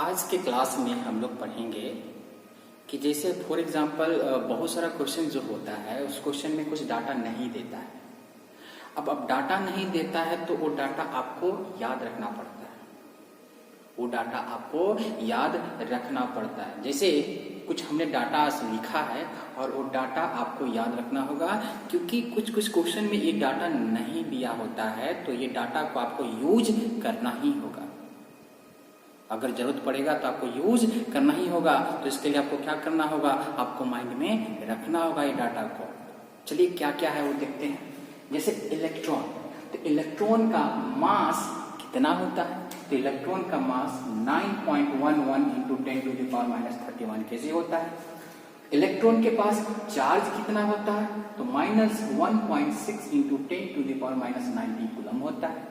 आज के क्लास में हम लोग पढ़ेंगे कि जैसे फॉर एग्जांपल बहुत सारा क्वेश्चन जो होता है उस क्वेश्चन में कुछ डाटा नहीं देता है। अब डाटा नहीं देता है तो वो डाटा आपको याद रखना पड़ता है। वो डाटा आपको याद रखना पड़ता है। जैसे कुछ हमने डाटा लिखा है और वो डाटा आपको याद रखना होगा, क्योंकि कुछ कुछ क्वेश्चन में ये डाटा नहीं दिया होता है तो ये डाटा को आपको यूज करना ही होगा। अगर जरूरत पड़ेगा तो आपको यूज करना ही होगा। तो इसके लिए आपको क्या करना होगा, आपको माइंड में रखना होगा ये डाटा को। चलिए क्या क्या है वो देखते हैं। जैसे इलेक्ट्रॉन, तो इलेक्ट्रॉन का मास कितना होता है? तो इलेक्ट्रॉन का मास 9.11 इंटू 10⁻³ kg होता है। इलेक्ट्रॉन के पास चार्ज कितना होता है? तो -1.6 इंटू 10⁻⁹ कूलम होता है।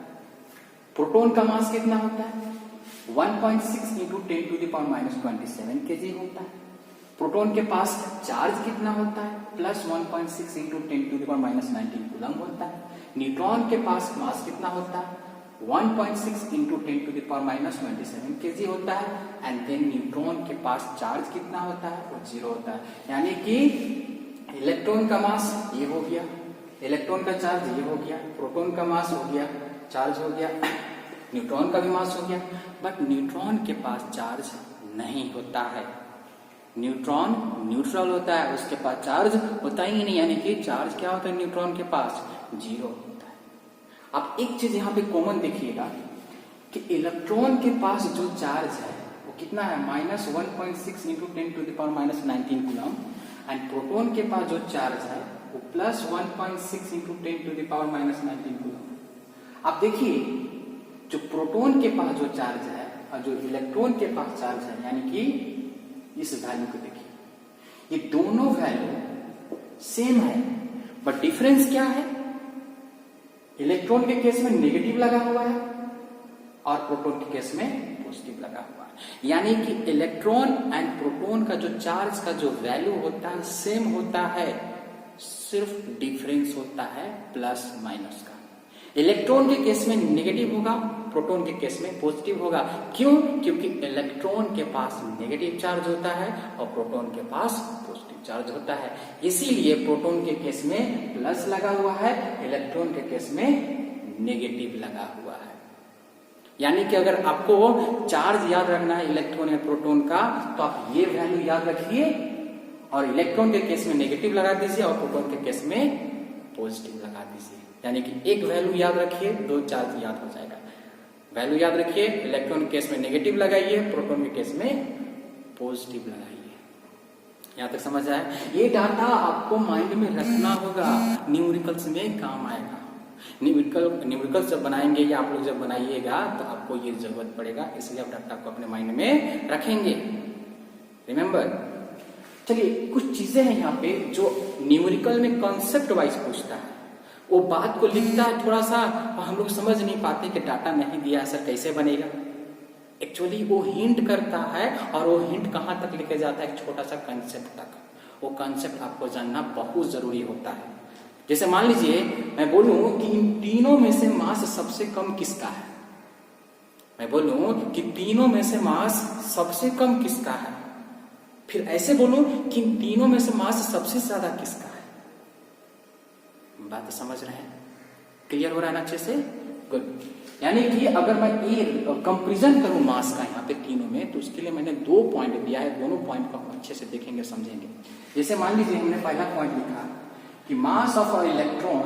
प्रोटॉन का मास कितना होता है? 1.6 इंटू 10⁻27 kg होता है। प्रोटॉन के पास चार्ज कितना होता है? +1.6 इंटू 10⁻19 कूलम होता है। न्यूट्रॉन के पास मास कितना होता है? 1.6 इंटू 10⁻27 kg होता है। एंड देन न्यूट्रॉन के पास चार्ज कितना होता है? वो 0 होता है। यानी कि इलेक्ट्रॉन का मास ये हो गया, इलेक्ट्रॉन का चार्ज ये हो गया, प्रोटॉन का मास हो गया, चार्ज हो गया, न्यूट्रॉन का भी मास हो गया। बट न्यूट्रॉन के पास चार्ज नहीं होता है। न्यूट्रॉन न्यूट्रल होता है, उसके पास चार्ज होता ही नहीं। यानी कि चार्ज क्या होता है न्यूट्रॉन के पास? 0 होता है। अब एक चीज यहाँ पे कॉमन देखिएगा कि इलेक्ट्रॉन के पास जो चार्ज है वो कितना है? -1.6 इंटू 10⁻19 कूलम। एंड प्रोटॉन के पास जो चार्ज है वो +1.6 इंटू 10⁻19 कूलम। अब देखिए जो प्रोटॉन के पास जो चार्ज है और जो इलेक्ट्रॉन के पास चार्ज है, यानी कि इस वैल्यू को देखिए, ये दोनों वैल्यू सेम है, बट डिफरेंस क्या है? इलेक्ट्रॉन के केस में नेगेटिव लगा हुआ है और प्रोटॉन के केस में पॉजिटिव लगा हुआ है। यानी कि इलेक्ट्रॉन एंड प्रोटॉन का जो चार्ज का जो वैल्यू होता है सेम होता है, सिर्फ डिफरेंस होता है प्लस माइनस का। इलेक्ट्रॉन के केस में नेगेटिव होगा, प्रोटॉन के केस में पॉजिटिव होगा। क्यों? क्योंकि इलेक्ट्रॉन के पास नेगेटिव चार्ज होता है और प्रोटॉन के पास पॉजिटिव चार्ज होता है। इसीलिए प्रोटॉन के केस में प्लस लगा हुआ है, इलेक्ट्रॉन के केस में नेगेटिव लगा हुआ है। यानी कि अगर आपको चार्ज याद रखना है इलेक्ट्रॉन या प्रोटॉन का, तो आप ये वैल्यू याद रखिए और इलेक्ट्रॉन के केस में नेगेटिव लगा दीजिए और प्रोटॉन के केस में पॉजिटिव लगा दीजिए। यानी कि एक वैल्यू याद रखिए, दो चार्ज याद हो जाएगा। वैल्यू याद रखिए, इलेक्ट्रॉन के केस में नेगेटिव लगाइए, प्रोटॉन के केस में पॉजिटिव लगाइए। यहां तक समझ आया? ये डाटा आपको माइंड में रखना होगा, न्यूमेरिकल्स में काम आएगा। न्यूमेरिकल्स जब बनाएंगे या आप लोग जब बनाइएगा तो आपको ये जरूरत पड़ेगा, इसलिए आप डाटा को अपने माइंड में रखेंगे। रिमेंबर। चलिए कुछ चीजें हैं यहाँ पे जो न्यूमेरिकल में कॉन्सेप्ट वाइज पूछता है, वो बात को लिखता है थोड़ा सा और हम लोग समझ नहीं पाते कि डाटा नहीं दिया सर कैसे बनेगा। एक्चुअली वो हिंट करता है और वो हिंट कहाँ तक लेके जाता है? एक छोटा सा कंसेप्ट तक। वो कंसेप्ट आपको जानना बहुत जरूरी होता है। जैसे मान लीजिए मैं बोलूं कि इन तीनों में से मास सबसे कम किसका है? मैं बोलूं कि तीनों में से मास सबसे कम किसका है, फिर ऐसे बोलूं कि इन तीनों में से मास सबसे ज्यादा किसका है। बात समझ रहे हैं? क्लियर हो रहा है ना अच्छे से? गुड। यानी कि अगर मैं ये कंपैरिजन करूं मास का यहाँ पे तीनों में, तो उसके लिए मैंने 2 पॉइंट दिया है। दोनों पॉइंट को हम अच्छे से देखेंगे, समझेंगे। जैसे मान लीजिए हमने पहला पॉइंट लिखा कि mass of a electron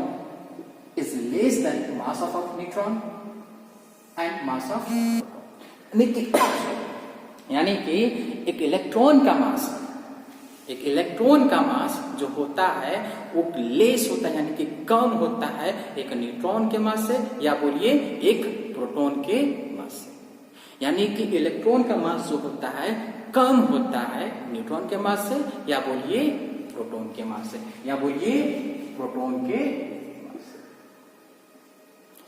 is less then mass of a neutron and mass of proton. यानी कि एक इलेक्ट्रॉन का मास जो होता है वो लेस होता है, यानी कि कम होता है एक न्यूट्रॉन के मास से, या बोलिए एक प्रोटॉन के मास से। यानी कि इलेक्ट्रॉन का मास जो होता है कम होता है न्यूट्रॉन के मास से, या बोलिए प्रोटॉन के मास से, या बोलिए प्रोटॉन के मास से।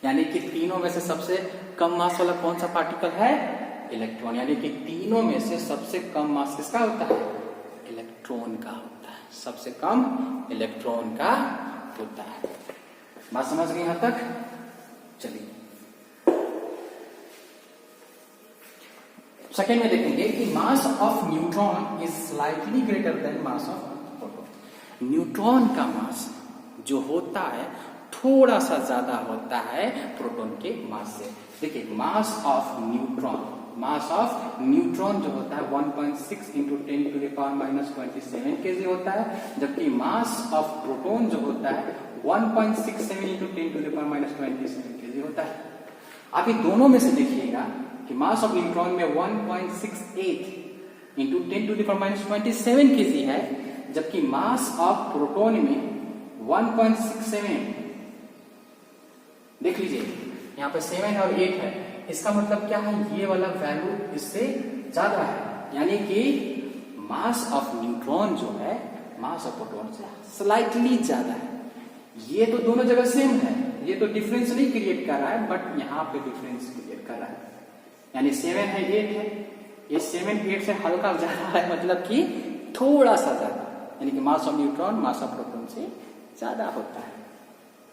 यानी कि तीनों में से सबसे कम मास वाला कौन सा पार्टिकल है? इलेक्ट्रॉन। यानी कि तीनों में से सबसे कम मास किसका होता है? इलेक्ट्रॉन का होता है। सबसे कम इलेक्ट्रॉन का होता है। बात समझ गए यहां तक? चलिए सेकेंड में देखेंगे कि mass of neutron is slightly greater then mass of proton. Neutron का मास जो होता है थोड़ा सा ज्यादा होता है प्रोटॉन के मास से। देखिए मास ऑफ न्यूट्रॉन जो होता है 1.6 into 10 to the power minus 27 KG होता है, जबकि मास ऑफ प्रोटॉन जो होता है 1.67 into 10 to the power minus 27 KG होता है। आप ये दोनों में से देखिएगा कि मास ऑफ न्यूट्रॉन में 1.68 into 10 to the power minus 27 KG है, जबकि मास ऑफ प्रोटॉन में 1.67। देख लीजिए यहाँ पे 7 और 8 है, इसका मतलब क्या है, ये वाला वैल्यू इससे ज्यादा है, यानी कि मास ऑफ न्यूट्रॉन जो है मास ऑफ प्रोटॉन से स्लाइटली ज्यादा है। ये तो दोनों जगह सेम है, ये तो डिफरेंस नहीं क्रिएट कर रहा है, बट यहाँ पे डिफरेंस क्रिएट कर रहा है, यानी 7 है 8 है, ये 7 8 से हल्का ज्यादा है, मतलब कि थोड़ा सा ज्यादा, यानी कि mass of neutron mass of proton से ज्यादा होता है।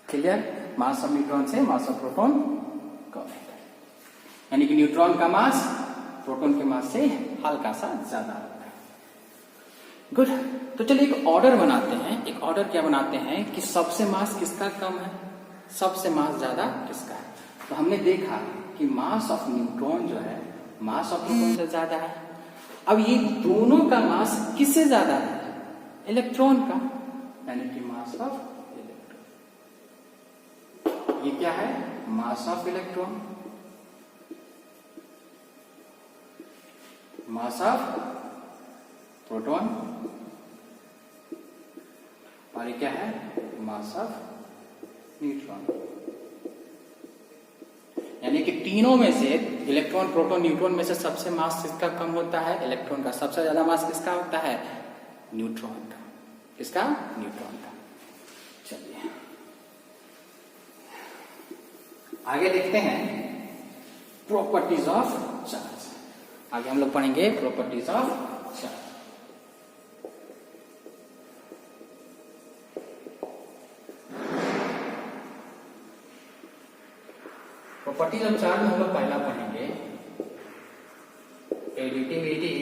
क्लियर? मास ऑफ न्यूट्रॉन से मास ऑफ प्रोटॉन कम होता है, यानी कि न्यूट्रॉन का मास प्रोटॉन के मास से हल्का सा ज्यादा होता है। गुड। तो चलिए एक ऑर्डर बनाते हैं। एक ऑर्डर क्या बनाते हैं कि सबसे मास किसका कम है, सबसे मास ज्यादा किसका है। तो हमने देखा कि मास ऑफ न्यूट्रॉन जो है मास ऑफ प्रोटॉन से ज्यादा है। अब ये दोनों का मास किससे ज्यादा है, इलेक्ट्रॉन का, यानी कि मास ऑफ इलेक्ट्रॉन। ये क्या है, mass of electron, mass of proton, और ये क्या है, मास ऑफ न्यूट्रॉन। यानी कि तीनों में से इलेक्ट्रॉन प्रोटॉन न्यूट्रॉन में से सबसे मास किसका कम होता है, इलेक्ट्रॉन का। सबसे ज्यादा मास किसका होता है, न्यूट्रॉन का। किसका, न्यूट्रॉन का। चलिए आगे देखते हैं प्रॉपर्टीज ऑफ चार्ज। आगे हम लोग पढ़ेंगे properties of charge. Properties of charge में हम लोग पहला पढ़ेंगे एडिटिविटी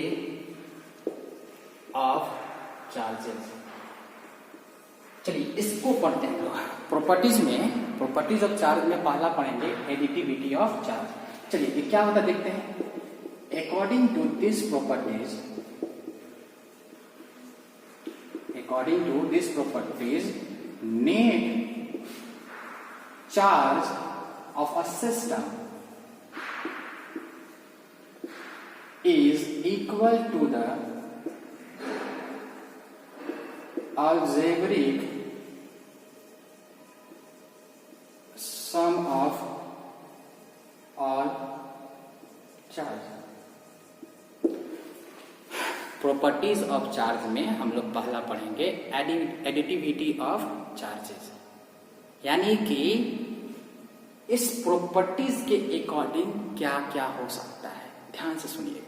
ऑफ चार्जेस। चलिए इसको पढ़ते हैं लोग। प्रॉपर्टीज ऑफ चार्ज में पहला पढ़ेंगे एडिटिविटी ऑफ चार्ज। चलिए ये क्या होता है देखते हैं। According to these properties, net charge of a system is equal to the algebraic sum of all charge। Properties of charge में हम लोग पहला पढ़ेंगे एडिटिविटी ऑफ चार्जेस, यानी कि इस प्रॉपर्टीज के अकॉर्डिंग क्या क्या हो सकता है। ध्यान से सुनिए,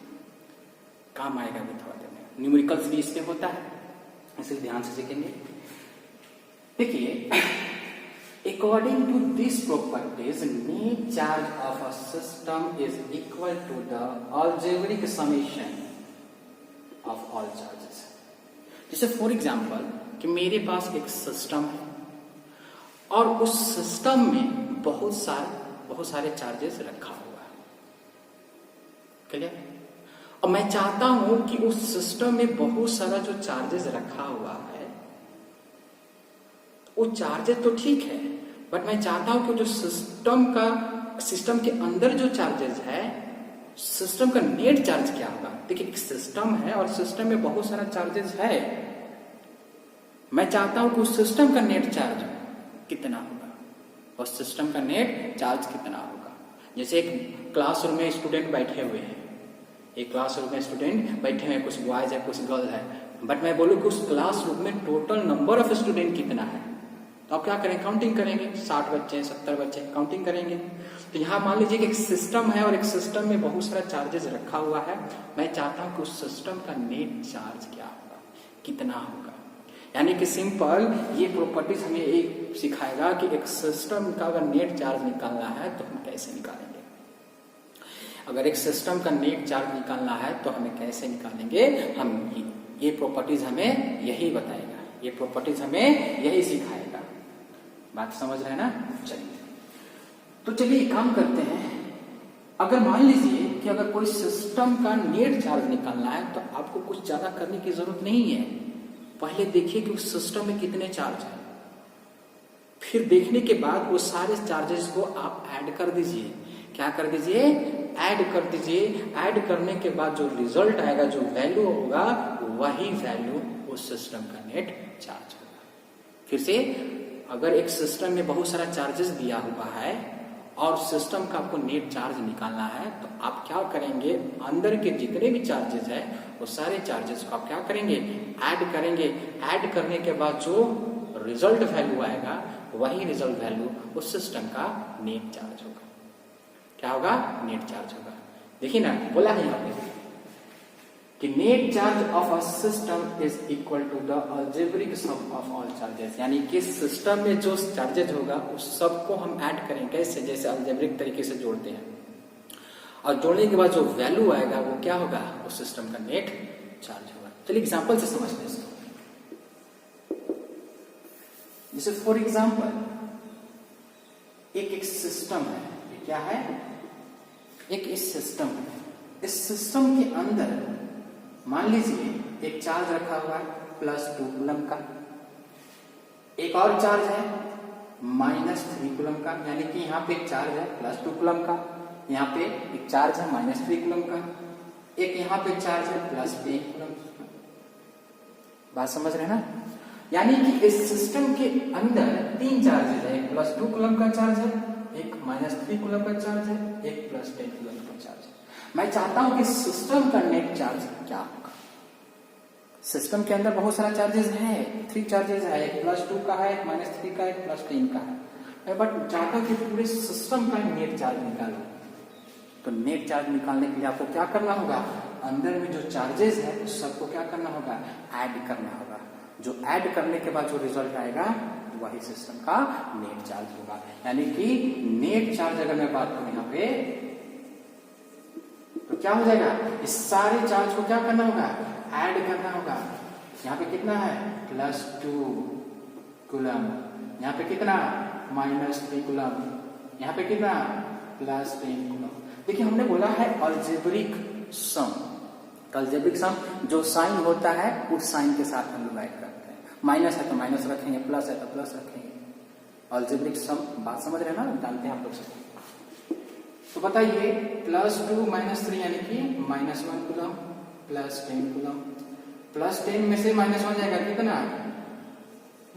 काम आएगा भी थोड़ा देर में। न्यूमेरिकल्स भी इसमें होता है, इसलिए ध्यान से सीखेंगे। देखिए according to this properties net charge of a system is equal to the algebraic summation of all charges. जैसे फॉर एग्जाम्पल कि मेरे पास एक सिस्टम है और उस सिस्टम में बहुत सारे चार्जेस रखा हुआ है। क्लियर? और मैं चाहता हूं कि उस सिस्टम में बहुत सारा जो चार्जेस रखा हुआ है वो चार्जेस तो ठीक है, बट मैं चाहता हूं कि जो सिस्टम के अंदर जो चार्जेस है, सिस्टम का नेट चार्ज क्या होगा। देखिए एक सिस्टम है और सिस्टम में बहुत सारा चार्जेस है, मैं चाहता हूं कि उस सिस्टम का नेट चार्ज कितना होगा और सिस्टम का नेट चार्ज कितना होगा। जैसे एक क्लासरूम में स्टूडेंट बैठे हुए हैं, एक क्लासरूम में स्टूडेंट बैठे हुए हैं, कुछ बॉयज है कुछ गर्ल है, बट मैं बोलूं कि उस क्लासरूम में टोटल नंबर ऑफ स्टूडेंट कितना है, तो आप क्या करें, काउंटिंग करेंगे। 60 बच्चे 70 बच्चे काउंटिंग करेंगे। तो यहाँ मान लीजिए कि एक सिस्टम है और एक सिस्टम में बहुत सारा चार्जेस रखा हुआ है, मैं चाहता हूं कि उस सिस्टम का नेट चार्ज क्या होगा, कितना होगा। यानी कि सिंपल ये प्रॉपर्टीज हमें एक सिखाएगा कि एक सिस्टम का अगर नेट चार्ज निकालना है तो हम कैसे निकालेंगे। अगर एक सिस्टम का नेट चार्ज निकालना है तो हमें कैसे निकालेंगे, हम ये प्रॉपर्टीज हमें यही बताएगा, ये प्रॉपर्टीज हमें यही सिखाएगा। बात समझ रहे हैं ना? चलिए तो चलिए काम करते हैं। अगर मान लीजिए कि अगर कोई सिस्टम का नेट चार्ज निकालना है तो आपको कुछ ज्यादा करने की जरूरत नहीं है। पहले देखिए कि उस सिस्टम में कितने चार्ज है, फिर देखने के बाद वो सारे चार्जेस को आप ऐड कर दीजिए। क्या कर दीजिए? ऐड कर दीजिए। ऐड करने के बाद जो रिजल्ट आएगा, जो वैल्यू होगा, वही वैल्यू उस सिस्टम का नेट चार्ज होगा। फिर से, अगर एक सिस्टम में बहुत सारा चार्जेस दिया हुआ है और सिस्टम का आपको नेट चार्ज निकालना है तो आप क्या करेंगे, अंदर के जितने भी चार्जेस है वो सारे चार्जेस को आप क्या करेंगे, ऐड करेंगे। ऐड करने के बाद जो रिजल्ट वैल्यू आएगा वही रिजल्ट वैल्यू उस सिस्टम का नेट चार्ज होगा। क्या होगा? नेट चार्ज होगा। देखिए ना, बोला है यहाँ पे कि net charge of a system is equal to the algebraic sum of all charges, यानी कि सिस्टम में जो चार्जेस होगा उस सबको हम ऐड करेंगे। कैसे? जैसे अलजेब्रिक तरीके से जोड़ते हैं, और जोड़ने के बाद जो वैल्यू आएगा वो क्या होगा, उस सिस्टम का नेट चार्ज होगा। चलिए एग्जांपल से समझते हैं इसको। जैसे फॉर एग्जांपल एक सिस्टम है, क्या है, एक इस सिस्टम है। इस सिस्टम के अंदर मान लीजिए एक चार्ज रखा हुआ है +2 कूलम का, एक और चार्ज है -3 कूलम का, यानी कि यहाँ पे एक चार्ज है +2 कूलम का, यहाँ पे एक चार्ज है -3 कूलम का, एक यहाँ पे चार्ज है +10 कूलम का। बात समझ रहे हैं ना? यानी कि इस सिस्टम के अंदर 3 चार्जेस है, एक +2 कूलम का चार्ज है, एक -3 कूलम का चार्ज है, एक +10 कूलम का चार्ज है। मैं चाहता हूं कि सिस्टम का नेट चार्ज क्या होगा। सिस्टम के अंदर बहुत सारा चार्जेस है, 3 चार्जेस है, एक +2 का है, एक -3 का है, एक +10 का है। मैं बट चाहता हूं कि पूरे सिस्टम का नेट चार्ज निकालो। तो नेट चार्ज निकालने के लिए आपको क्या करना होगा, अंदर में जो चार्जेस है उस सबको क्या करना होगा, ऐड करना होगा। जो ऐड करने के बाद जो रिजल्ट आएगा वही सिस्टम का नेट चार्ज होगा। यानी कि नेट चार्ज अगर मैं बात करूं यहाँ पे तो क्या हो जाएगा, इस सारे चार्ज को क्या करना होगा, ऐड करना होगा। यहाँ पे कितना है, +2 कूलम, यहाँ पे कितना, -3 कूलम, यहाँ पे कितना, +10 कूलम। देखिए हमने बोला है अलजेब्रिक सम। अलजेब्रिक सम जो साइन होता है उस साइन के साथ हम लोग ऐड करते हैं। माइनस है तो माइनस रखेंगे, प्लस है तो प्लस रखेंगे। अलजेब्रिक सम, बात समझ रहे हैं ना, जानते हैं आप लोग से। तो बताइए +2 -3 यानी कि -1 कूलम, +10 कूलम, +10 में से -1 जाएगा कितना,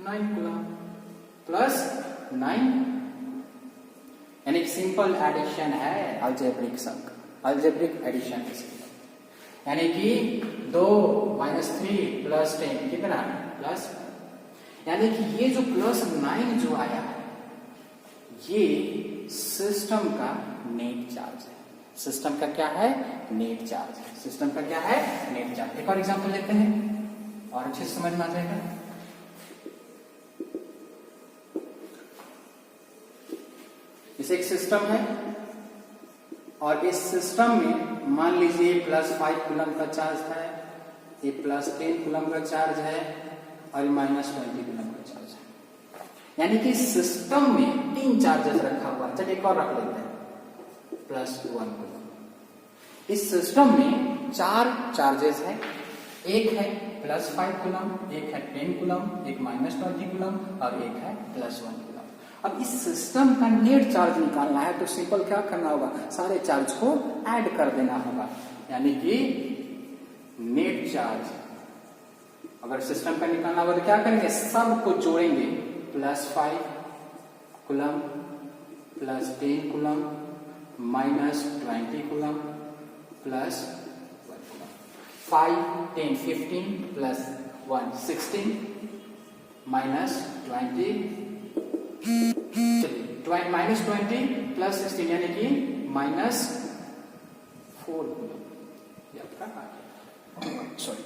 9 कूलम, +9, यानी कि सिंपल एडिशन है अलजेब्रिक सम, अलजेब्रिक एडिशन है। यानी कि 2 -3 +10 कितना, प्लस, यानी कि ये जो +9 जो आया है ये सिस्टम का नेट चार्ज है। सिस्टम का क्या है, नेट चार्ज है। सिस्टम का क्या है, नेट चार्ज। एक और एग्जांपल लेते हैं और अच्छे से समझ में आ जाएगा। इसे एक सिस्टम है और इस सिस्टम में मान लीजिए +5 कूलम का चार्ज है, ये +10 कूलम का चार्ज है और ये -20 कूलम का चार्ज है। यानी कि सिस्टम में 3 चार्जेस रखा हुआ है। चलिए एक और रख लेते हैं, +1 कूलम। इस सिस्टम में 4 चार्जेस है, एक है +5 कूलम, एक है 10 कूलम, एक -20 कूलम और एक है +1 कूलम। अब इस सिस्टम का नेट चार्ज निकालना है तो सिंपल क्या करना होगा, सारे चार्ज को ऐड कर देना होगा। यानी कि नेट चार्ज अगर सिस्टम का निकालना होगा तो क्या करेंगे, सबको जोड़ेंगे, +5 कूलम, +10 कूलम, -20 कूलम, +1 कूलम। 5, 10, 15 +1 16 -20, -20 +16 यानी कि -4 कूलम। सॉरी,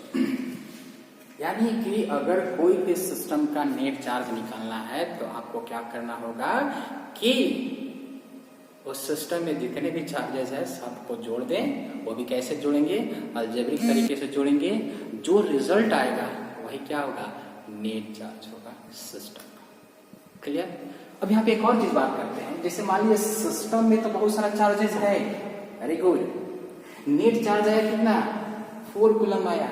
यानी कि अगर कोई भी सिस्टम का नेट चार्ज निकालना है तो आपको क्या करना होगा कि उस सिस्टम में जितने भी चार्जेस है सबको जोड़ दें। वो भी कैसे जोड़ेंगे? अलजेब्रिक तरीके से जोड़ेंगे। जो रिजल्ट आएगा वही क्या होगा? नेट चार्ज होगा सिस्टम का। क्लियर? अब यहाँ पे एक और चीज बात करते हैं। जैसे मान लीजिए सिस्टम में तो बहुत सारा चार्जेस है, वेरी गुड। नेट चार्ज आया कितना? 4 कूलम आया।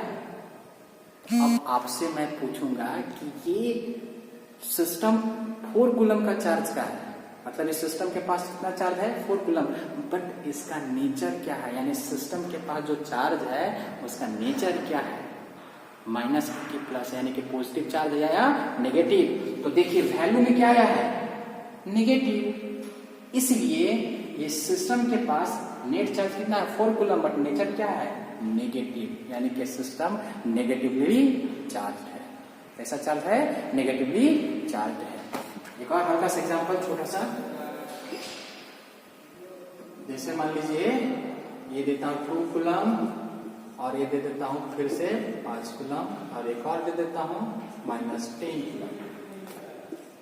अब आपसे मैं पूछूंगा कि ये सिस्टम 4 कूलम का चार्ज का है, मतलब इस सिस्टम के पास कितना चार्ज है? 4 कूलम। बट इसका नेचर क्या है? यानी सिस्टम के पास जो चार्ज है उसका नेचर क्या है? माइनस की प्लस, यानी कि पॉजिटिव चार्ज है या नेगेटिव। तो देखिए वैल्यू में क्या आया है? नेगेटिव। इसलिए ये सिस्टम के पास नेट चार्ज कितना है? 4 कूलम, बट नेचर क्या है? नेगेटिव। यानी कि सिस्टम नेगेटिवली चार्ज है। कैसा चार्ज है? नेगेटिवली चार्ज है। एक और हल्का सा एग्जांपल छोटा सा, जैसे मान लीजिए ये देता हूं 2 कूलम और ये दे देता हूं फिर से 5 कूलम और एक और दे देता हूं -10 कूलम।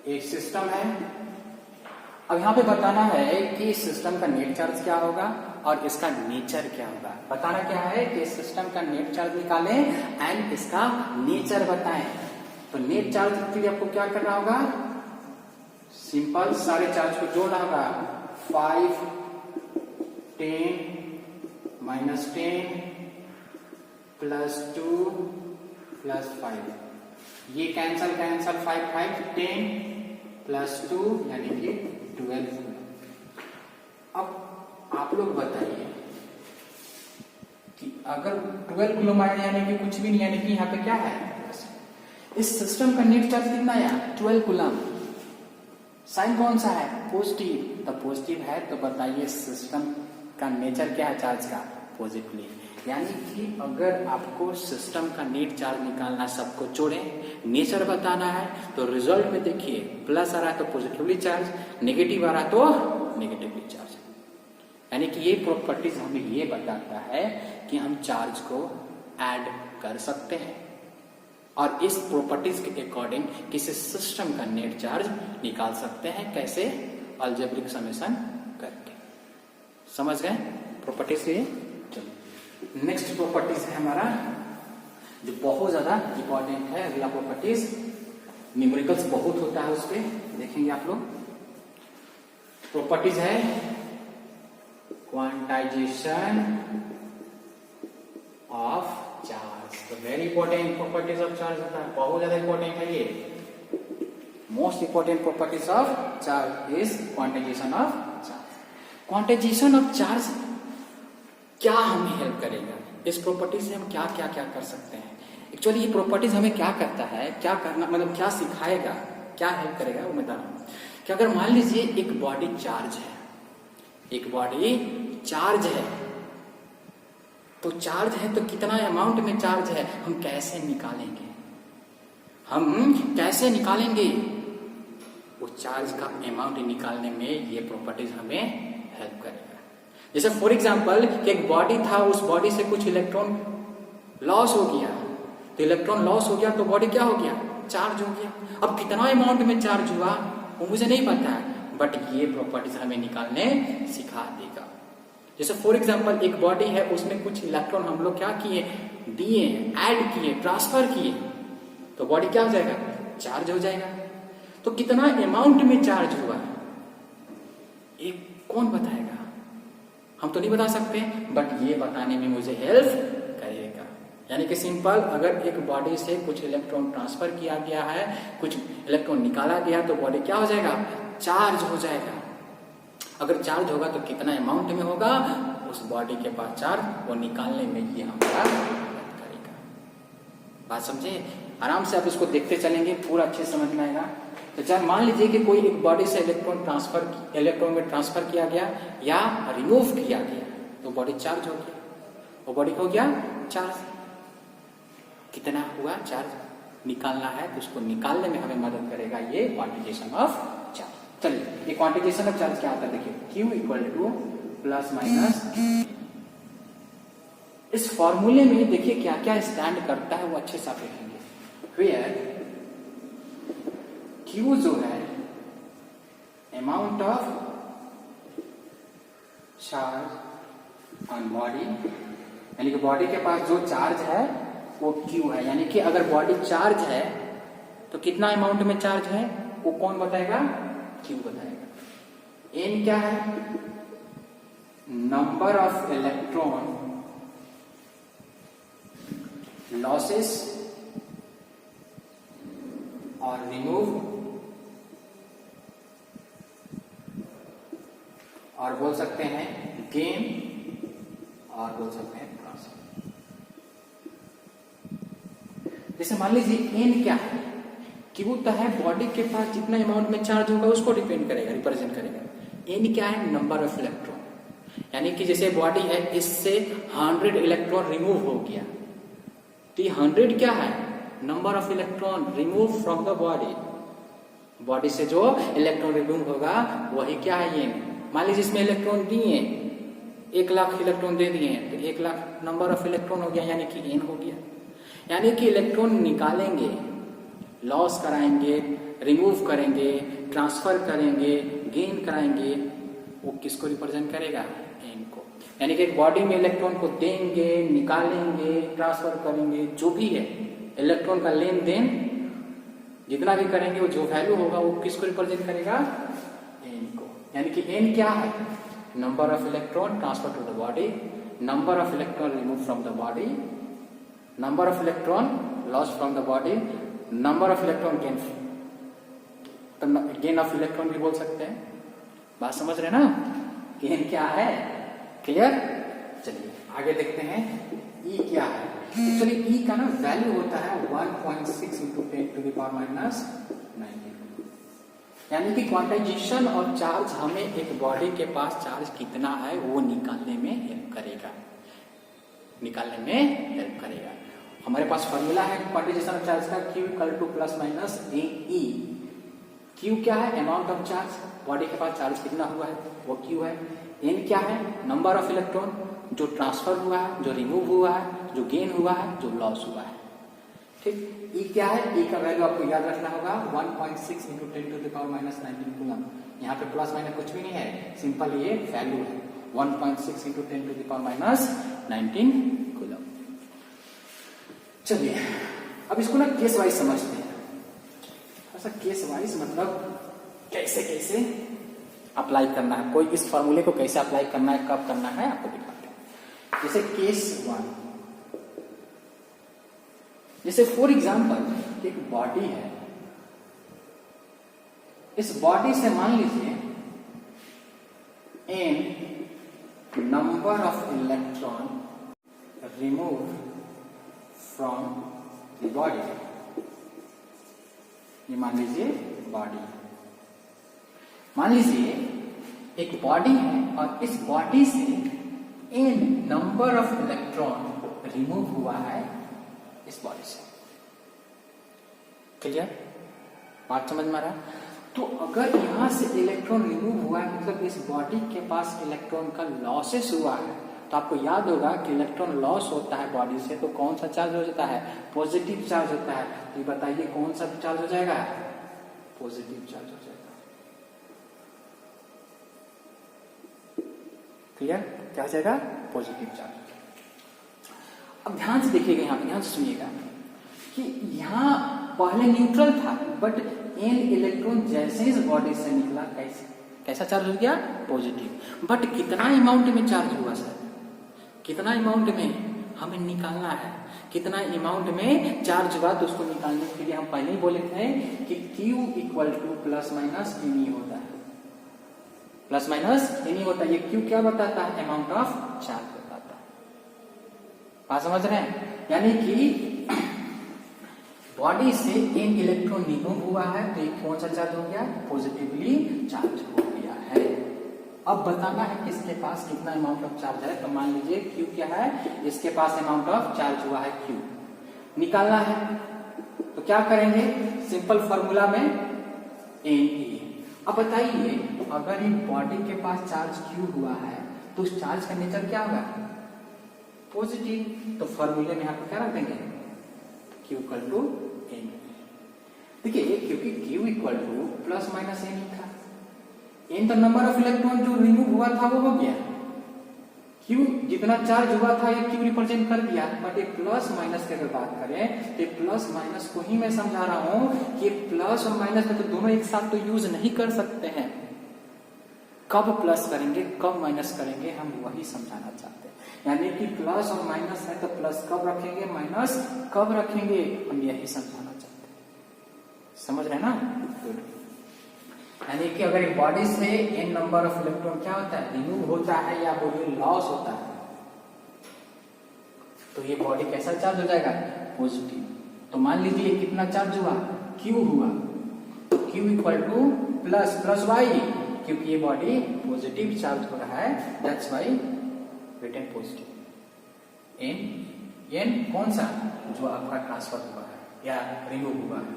एक सिस्टम है। अब यहां पे बताना है कि सिस्टम का नेट चार्ज क्या होगा और इसका नेचर क्या होगा। बताना क्या है कि सिस्टम का नेट चार्ज निकालें एंड इसका नेचर बताएं। तो नेट चार्ज के लिए आपको क्या करना होगा? सिंपल सारे चार्ज को जोड़ना होगा। 5, 10, -10 +2 +5, ये कैंसल 5 5 10 +2 यानी कि 12। अब आप लोग बताइए कि अगर 12 कूलम आया यानी कि कुछ भी नहीं, यानी कि यहाँ पे क्या है? इस सिस्टम का नेट चार्ज कितना आया? 12 कूलम। साइन कौन सा है? पॉजिटिव। तो पॉजिटिव है तो बताइए सिस्टम का नेचर क्या है चार्ज का? पॉजिटिवली। यानी कि अगर आपको सिस्टम का नेट चार्ज निकालना, सबको जोड़े, नेचर बताना है, तो रिजल्ट में देखिए प्लस आ रहा है तो पॉजिटिवली चार्ज, नेगेटिव आ रहा है तो नेगेटिवली चार्ज। यानी कि ये प्रॉपर्टीज हमें ये बताता है कि हम चार्ज को ऐड कर सकते हैं और इस प्रॉपर्टीज के अकॉर्डिंग किसी सिस्टम का नेट चार्ज निकाल सकते हैं। कैसे? अलजेब्रिक समेशन करके। समझ गए प्रॉपर्टीज के? चलो नेक्स्ट प्रॉपर्टीज है हमारा जो बहुत ज्यादा इंपॉर्टेंट है। अगला प्रॉपर्टीज न्यूमेरिकल्स बहुत होता है, उस पर देखेंगे आप लोग। प्रॉपर्टीज है क्वांटाइजेशन ऑफ चार्ज। तो very important properties of charge होता है, बहुत ज्यादा इंपॉर्टेंट है ये। Most important properties of charge is quantization of charge. Quantization of charge क्या हमें हेल्प करेगा? इस प्रॉपर्टी से हम क्या क्या क्या कर सकते हैं? एक्चुअली ये प्रॉपर्टीज हमें क्या करता है, क्या करना, मतलब क्या सिखाएगा, क्या हेल्प करेगा वो बता रहा हूं। कि अगर मान लीजिए एक बॉडी चार्ज है, एक बॉडी चार्ज है, तो चार्ज है तो कितना अमाउंट में चार्ज है हम कैसे निकालेंगे? हम कैसे निकालेंगे? वो चार्ज का अमाउंट निकालने में ये प्रॉपर्टीज हमें हेल्प करेगा। जैसे फॉर एग्जांपल एक बॉडी था, उस बॉडी से कुछ इलेक्ट्रॉन लॉस हो गया, तो इलेक्ट्रॉन लॉस हो गया तो बॉडी क्या हो गया? चार्ज हो गया। अब कितना अमाउंट में चार्ज हुआ वो मुझे नहीं पता है, बट ये प्रॉपर्टीज हमें निकालने सिखा देगा। जैसे फॉर एग्जांपल एक बॉडी है, उसमें कुछ इलेक्ट्रॉन हम लोग क्या किए? दिए, ऐड किए, ट्रांसफर किए, तो बॉडी क्या हो जाएगा? चार्ज हो जाएगा। तो कितना अमाउंट में चार्ज हुआ एक कौन बताएगा? हम तो नहीं बता सकते, बट ये बताने में मुझे हेल्प करेगा। यानी कि सिंपल, अगर एक बॉडी से कुछ इलेक्ट्रॉन ट्रांसफर किया गया है, कुछ इलेक्ट्रॉन निकाला गया, तो बॉडी क्या हो जाएगा? चार्ज हो जाएगा। अगर चार्ज होगा तो कितना अमाउंट में होगा उस बॉडी के पास चार्ज, वो निकालने में ये हमारा मदद करेगा। बात समझे? आराम से आप इसको देखते चलेंगे, पूरा अच्छे समझ में आएगा। तो चाहे मान लीजिए कि कोई एक बॉडी से इलेक्ट्रॉन में ट्रांसफर किया गया या रिमूव किया गया, तो बॉडी चार्ज हो गया, वो बॉडी हो गया चार्ज। कितना हुआ चार्ज निकालना है, तो उसको निकालने में हमें मदद करेगा ये क्वांटिटेशन ऑफ चार्ज। चलिए ये क्वांटिटेशन ऑफ चार्ज क्या होता है देखिए, Q equal to plus minus. इस फॉर्मूले में देखिए क्या क्या स्टैंड करता है वो अच्छे से आप देखेंगे। वेयर Q जो है amount of charge on body, यानी कि बॉडी के पास जो चार्ज है वो Q है। यानी कि अगर बॉडी चार्ज है तो कितना अमाउंट में चार्ज है वो कौन बताएगा? Q बताएगा। N क्या है? नंबर ऑफ इलेक्ट्रॉन लॉसेस और रिमूव, और बोल सकते हैं गेन, और बोल सकते हैं ट्रांसफर। जैसे मान लीजिए एन क्या है? क्यू तो है बॉडी के पास जितना अमाउंट में चार्ज होगा उसको डिपेंड करेगा, रिप्रेजेंट करेगा। एन क्या है? नंबर ऑफ इलेक्ट्रॉन, यानी कि जैसे बॉडी है इससे 100 इलेक्ट्रॉन रिमूव हो गया, तो ये 100 क्या है? Number of electron remove from the body. Body से जो इलेक्ट्रॉन रिमूव होगा वही क्या है? ये। मान लीजिए इसमें इलेक्ट्रॉन दिए 1,00,000 इलेक्ट्रॉन दे दिए तो 1,00,000 नंबर ऑफ इलेक्ट्रॉन हो गया, यानी कि एन हो गया। यानी कि इलेक्ट्रॉन निकालेंगे, लॉस कराएंगे, रिमूव करेंगे, ट्रांसफर करेंगे, गेन कराएंगे, वो किसको रिप्रेजेंट करेगा? एन को। यानी कि एक बॉडी में इलेक्ट्रॉन को देंगे, निकालेंगे, ट्रांसफर करेंगे, जो भी है इलेक्ट्रॉन का लेन देन जितना भी करेंगे वो जो वैल्यू होगा वो किसको रिप्रेजेंट करेगा? एन को। यानी कि एन क्या है? Number of electron transfer to the body, number of electron remove from the body, number of electron loss from the body, number of electron gain, तो गेन ऑफ इलेक्ट्रॉन भी बोल सकते हैं। बात समझ रहे ना? गेन क्या है? क्लियर? चलिए आगे देखते हैं ई क्या है। तो चलिए ई का ना वैल्यू होता है 1.6 into 10 to the power minus 19, यानी कि क्वांटाइजेशन और चार्ज हमें एक बॉडी के पास चार्ज कितना है वो निकालने में हेल्प करेगा, निकालने में हेल्प करेगा। हमारे पास फॉर्मूला है क्वांटाइजेशन ऑफ चार्ज का, Q equal to plus minus AE। Q क्या है? अमाउंट ऑफ चार्ज, बॉडी के पास चार्ज कितना हुआ है वो Q है। N क्या है? नंबर ऑफ इलेक्ट्रॉन जो ट्रांसफर हुआ है, जो रिमूव हुआ है, जो गेन हुआ है, जो लॉस हुआ है। ठीक। E क्या है? E का वैल्यू आपको याद रखना होगा 1.6 into 10 to the power minus 19 coulomb. यहाँ पे प्लस माइनस कुछ भी नहीं है, सिंपल ये वैल्यू है 1.6 into 10 to the power minus 19 coulomb. चलिए अब इसको ना केस वाइज समझते हैं। ऐसा केस वाइज मतलब कैसे कैसे अप्लाई करना है, कोई इस फॉर्मूले को कैसे अप्लाई करना है, कब करना है, आपको दिखाते हैं। जैसे केस 1, जैसे फॉर एग्जाम्पल एक बॉडी है, इस बॉडी से मान लीजिए N number of electron remove from the body, ये मान लीजिए बॉडी। मान लीजिए एक बॉडी है और इस बॉडी से N number of electron remove हुआ है इस बॉडी से। क्लियर? बात समझ में आ रहा है? तो अगर यहां से इलेक्ट्रॉन रिमूव हुआ है मतलब इस बॉडी के पास इलेक्ट्रॉन का लॉसेस हुआ है, तो आपको याद होगा कि इलेक्ट्रॉन लॉस होता है बॉडी से तो कौन सा चार्ज हो जाता है? पॉजिटिव चार्ज होता है। तो बताइए कौन सा चार्ज हो जाएगा? पॉजिटिव चार्ज हो जाएगा। क्लियर? क्या हो जाएगा? Positive charge. अब ध्यान से देखिएगा, यहां पे ध्यान से सुनिएगा कि यहां पहले न्यूट्रल था बट एन इलेक्ट्रॉन जैसे इस बॉडी से निकला कैसा चार्ज हो गया? पॉजिटिव। बट कितना अमाउंट में चार्ज हुआ सर? कितना अमाउंट में हमें निकालना है, कितना अमाउंट में चार्ज हुआ तो उसको निकालने के लिए हम पहले ही बोले थे कि Q equal to plus minus any होता है, प्लस माइनस एनी होता है। ये Q क्या बताता है? अमाउंट ऑफ चार्ज बताता है। बात समझ रहे हैं? यानी कि बॉडी से एन इलेक्ट्रॉन रिमूव हुआ है तो ये कौन सा चार्ज हो गया? पॉजिटिवली चार्ज हो गया है। अब बताना है कि इसके पास कितना अमाउंट ऑफ चार्ज है। तो मान लीजिए Q क्या है? इसके पास अमाउंट ऑफ चार्ज हुआ है Q, निकालना है तो क्या करेंगे? सिंपल फॉर्मूला में Na। अब बताइए अगर ये बॉडी के पास चार्ज Q हुआ है तो उस चार्ज का नेचर क्या होगा? पॉजिटिव। तो फॉर्मूले में यहाँ पे क्या रख देंगे? Q equal to N. देखिए क्योंकि Q equal to plus minus N था, एन तो नंबर ऑफ इलेक्ट्रॉन जो रिमूव हुआ था वो हो गया, क्यू जितना चार्ज हुआ था ये क्यू रिप्रेजेंट कर दिया, बट ये प्लस माइनस की अगर बात करें तो प्लस माइनस को ही मैं समझा रहा हूं कि प्लस और माइनस में तो दोनों एक साथ तो यूज नहीं कर सकते हैं। कब प्लस करेंगे कब माइनस करेंगे हम वही समझाना चाहते हैं। यानी कि प्लस और माइनस है तो प्लस कब रखेंगे माइनस कब रखेंगे, हम यही समझाना चाहते हैं। समझ रहे ना? गुड। यानी कि अगर एक बॉडी से n नंबर ऑफ इलेक्ट्रॉन क्या होता है, रिमूव होता है या बोलिए लॉस होता है, तो ये बॉडी कैसा चार्ज हो जाएगा, पॉजिटिव। तो मान लीजिए कितना चार्ज हुआ, Q हुआ, तो Q equal to plus plus why, क्योंकि ये बॉडी पॉजिटिव चार्ज हो रहा है, that's why return positive. n कौन सा, जो आपका ट्रांसफर हुआ है या रिमूव हुआ है।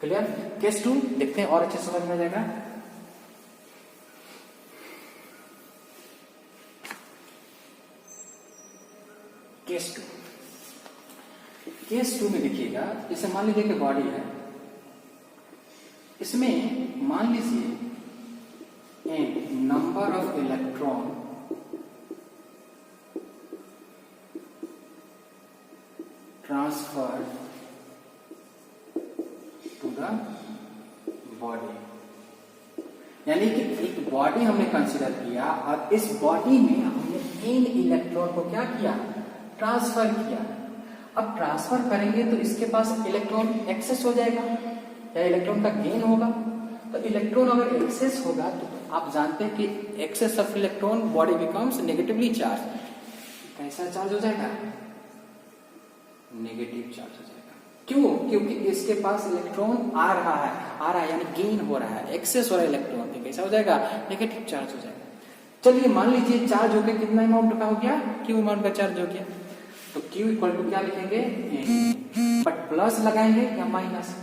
क्लियर? केस 2 देखते हैं और अच्छे समझ में आ जाएगा। केस 2 में देखिएगा, जैसे मान लीजिए कि बॉडी है, इसमें मान लीजिए number of electron transfer to the body. यानी कि एक बॉडी हमने कंसीडर किया और इस बॉडी में हमने n इलेक्ट्रॉन को क्या किया, ट्रांसफर किया। अब ट्रांसफर करेंगे तो इसके पास इलेक्ट्रॉन एक्सेस हो जाएगा या इलेक्ट्रॉन का गेन होगा। तो इलेक्ट्रॉन अगर एक्सेस होगा तो आप जानते हैं कि excess of electron body becomes negatively charge. कैसा चार्ज हो जाएगा, नेगेटिव चार्ज हो जाएगा। क्यों? क्योंकि इसके पास इलेक्ट्रॉन आ रहा है यानी गेन हो रहा है, एक्सेस हो रहा है इलेक्ट्रॉन, तो कैसा हो जाएगा, नेगेटिव चार्ज हो जाएगा। चलिए मान लीजिए चार्ज होकर कितना अमाउंट का हो गया, क्यू अमाउंट का चार्ज हो गया, तो क्यू इक्वल टू क्या लिखेंगे, बट प्लस लगाएंगे या माइनस।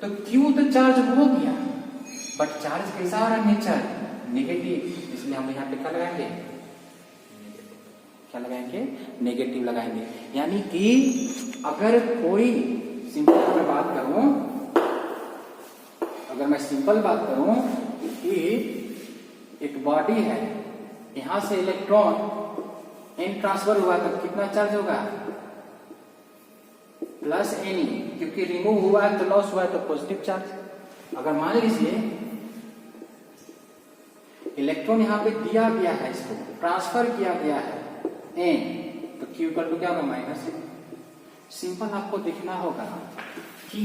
तो क्यू तो चार्ज हो गया, बट चार्ज कैसा हो रहा है, नेचर नेगेटिव, इसलिए हम यहाँ पे क्या लगाएंगे, क्या लगाएंगे, नेगेटिव लगाएंगे। यानी कि अगर कोई सिंपल मैं बात करूं, अगर मैं सिंपल बात करूं कि एक बॉडी है, यहां से इलेक्ट्रॉन n ट्रांसफर हुआ तो कितना चार्ज होगा, प्लस n, क्योंकि रिमूव हुआ है तो लॉस हुआ है तो पॉजिटिव चार्ज। अगर मान लीजिए इलेक्ट्रॉन यहां पे दिया गया है, इसको ट्रांसफर किया गया है n, तो Q इक्वल टू क्या होगा, माइनस। सिंपल आपको देखना होगा कि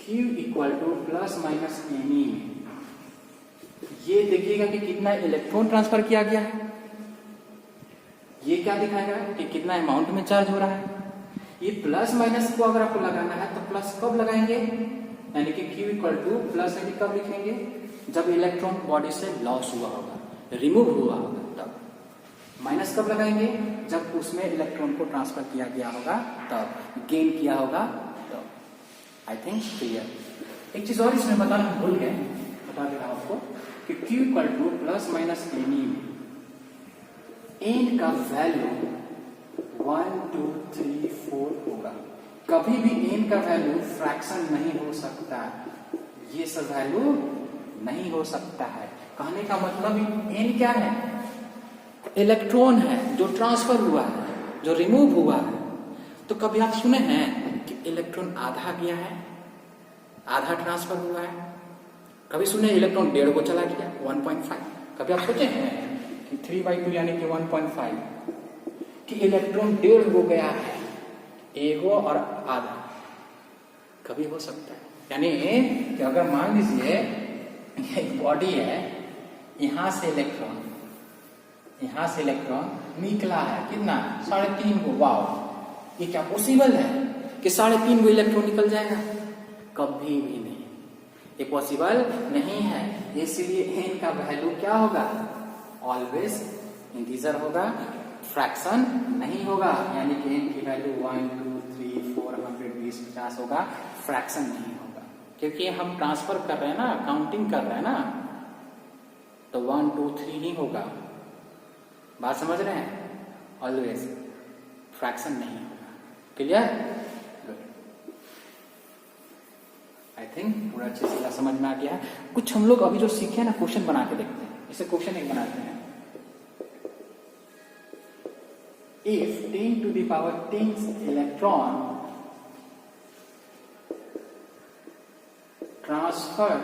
Q equal to plus minus any में ये देखिएगा कि कितना इलेक्ट्रॉन ट्रांसफर किया गया है, ये क्या दिखाएगा कि कितना अमाउंट में चार्ज हो रहा है। ये प्लस माइनस को अगर आपको लगाना है तो प्लस कब लगाएंगे, यानी कि Q equal to plus any कब लिखेंगे, जब इलेक्ट्रॉन बॉडी से लॉस हुआ होगा, रिमूव हुआ होगा, तब। माइनस कब लगाएंगे, जब उसमें इलेक्ट्रॉन को ट्रांसफर किया गया होगा तब, गेन किया होगा तब। I think clear. एक चीज और इसमें बताना भूल गए, बता दे रहा हूं आपको कि Q equal to plus minus any में n का वैल्यू 1 2 3 4 होगा। कभी भी n का वैल्यू फ्रैक्शन नहीं हो सकता, ये सब वैल्यू नहीं हो सकता है। कहने का मतलब n क्या है, इलेक्ट्रॉन है जो ट्रांसफर हुआ है, जो रिमूव हुआ है। तो कभी आप सुने हैं कि इलेक्ट्रॉन आधा गया है, आधा ट्रांसफर हुआ है? कभी सुने इलेक्ट्रॉन 1.5 को चला गया, 1.5? कभी आप सोचे हैं कि 3/2 यानी कि 1.5 कि इलेक्ट्रॉन 1.5 हो गया है, एगो और आधा? कभी हो सकता है? यानी कि अगर मान लीजिए एक बॉडी है, यहां से इलेक्ट्रॉन निकला है, कितना, 3.5 को। वाओ, ये क्या पॉसिबल है कि 3.5 को इलेक्ट्रॉन निकल जाएगा? कभी भी नहीं, ये पॉसिबल नहीं है। इसलिए n का वैल्यू क्या होगा, ऑलवेज इंटीजर होगा, फ्रैक्शन नहीं होगा। यानी कि n की वैल्यू 1 2 3 4 120 50 होगा, फ्रैक्शन नहीं होगा, क्योंकि हम ट्रांसफर कर रहे हैं ना, काउंटिंग कर रहे हैं ना, तो 1 2 3 ही होगा। बात समझ रहे हैं? ऑलवेज फ्रैक्शन नहीं होगा। क्लियर? गुड। आई थिंक पूरा अच्छे से समझ में आ गया है। कुछ हम लोग अभी जो सीखे ना, क्वेश्चन बना के देखते हैं। इसे क्वेश्चन एक बनाते हैं। if 10 to the power 10 electron transfer